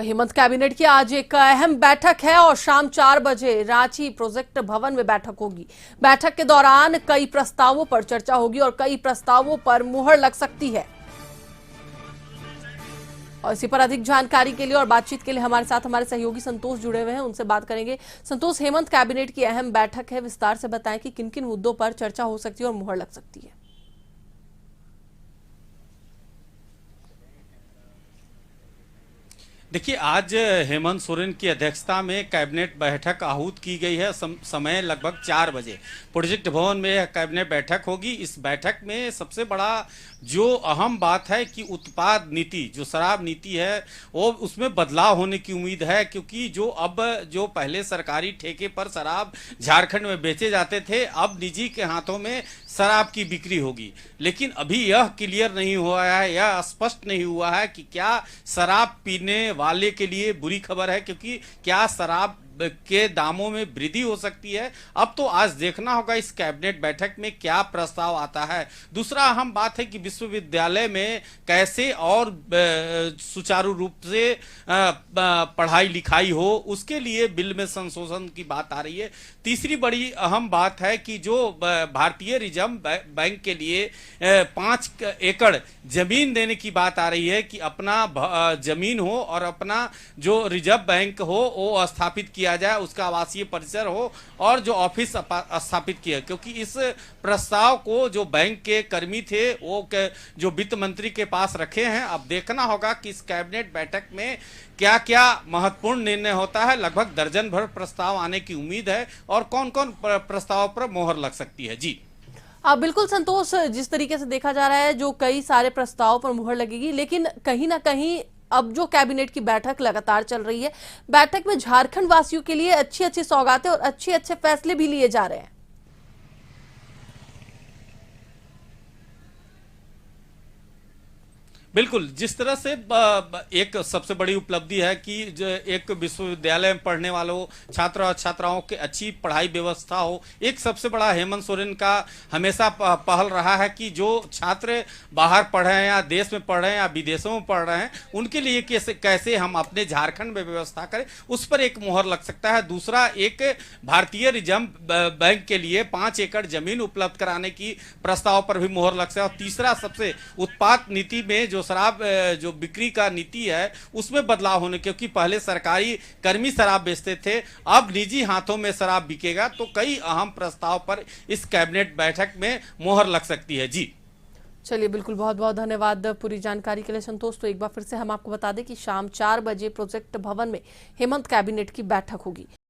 Hemant cabinet की आज एक अहम बैठक है और शाम 4 बजे रांची प्रोजेक्ट भवन में बैठक होगी। बैठक के दौरान कई प्रस्तावों पर चर्चा होगी और कई प्रस्तावों पर मुहर लग सकती है। और इसी पर अधिक जानकारी के लिए और बातचीत के लिए हमारे साथ हमारे सहयोगी संतोष जुड़े हुए हैं, उनसे बात करेंगे। संतोष, हेमंत कैबिनेट की अहम बैठक है, विस्तार से बताएं कि किन किन मुद्दों पर चर्चा हो सकती है और मुहर लग सकती है। देखिए, आज हेमंत सोरेन की अध्यक्षता में कैबिनेट बैठक आहूत की गई है। समय लगभग 4 बजे प्रोजेक्ट भवन में यह कैबिनेट बैठक होगी। इस बैठक में सबसे बड़ा जो अहम बात है कि उत्पाद नीति, जो शराब नीति है, वो उसमें बदलाव होने की उम्मीद है, क्योंकि जो पहले सरकारी ठेके पर शराब झारखंड में बेचे जाते थे, अब निजी के हाथों में शराब की बिक्री होगी। लेकिन अभी यह क्लियर नहीं हुआ है, यह स्पष्ट नहीं हुआ है कि क्या शराब पीने वाले के लिए बुरी खबर है, क्योंकि क्या शराब के दामों में वृद्धि हो सकती है। अब तो आज देखना होगा इस कैबिनेट बैठक में क्या प्रस्ताव आता है। दूसरा अहम बात है कि विश्वविद्यालय में कैसे और सुचारू रूप से पढ़ाई लिखाई हो, उसके लिए बिल में संशोधन की बात आ रही है। तीसरी बड़ी अहम बात है कि जो भारतीय रिजर्व बैंक के लिए 5 एकड़ जमीन देने की बात आ रही है, कि अपना जमीन हो और अपना जो रिजर्व बैंक हो वो स्थापित किया जाए, उसका आवासीय परिसर हो और जो ऑफिस स्थापित किया। क्योंकि इस प्रस्ताव को जो बैंक के कर्मी थे वो जो वित्त मंत्री के पास रखे हैं। अब देखना होगा कि इस कैबिनेट बैठक में क्या क्या महत्वपूर्ण निर्णय होता है। लगभग दर्जन भर प्रस्ताव आने की उम्मीद है और कौन कौन प्रस्ताव पर मोहर लग सकती है। जी बिल्कुल संतोष, जिस तरीके से देखा जा रहा है जो कई सारे प्रस्ताव पर मुहर लगेगी, लेकिन कहीं ना कहीं अब जो कैबिनेट की बैठक लगातार चल रही है, बैठक में झारखंड वासियों के लिए अच्छी अच्छी सौगातें और अच्छे अच्छे फैसले भी लिए जा रहे हैं। बिल्कुल, जिस तरह से एक सबसे बड़ी उपलब्धि है कि जो एक विश्वविद्यालय में पढ़ने वालों छात्र और छात्राओं की अच्छी पढ़ाई व्यवस्था हो। एक सबसे बड़ा हेमंत सोरेन का हमेशा पहल रहा है कि जो छात्र बाहर पढ़ रहे हैं या देश में पढ़ रहे हैं या विदेशों में पढ़ रहे हैं, उनके लिए कैसे हम अपने झारखंड में व्यवस्था करें, उस पर एक मोहर लग सकता है। दूसरा, एक भारतीय रिजर्व बैंक के लिए 5 एकड़ जमीन उपलब्ध कराने की प्रस्ताव पर भी मोहर लग सकता है। और तीसरा, सबसे उत्पाद नीति में जो शराब जो बिक्री का नीति है उसमें बदलाव होने, क्योंकि पहले सरकारी कर्मी शराब बेचते थे, अब निजी हाथों में शराब बिकेगा। तो कई अहम प्रस्ताव पर इस कैबिनेट बैठक में मोहर लग सकती है। जी चलिए, बिल्कुल, बहुत बहुत धन्यवाद पूरी जानकारी के लिए संतोष। तो एक बार फिर से हम आपको बता दें कि शाम 4 बजे प्रोजेक्ट भवन में हेमंत कैबिनेट की बैठक होगी।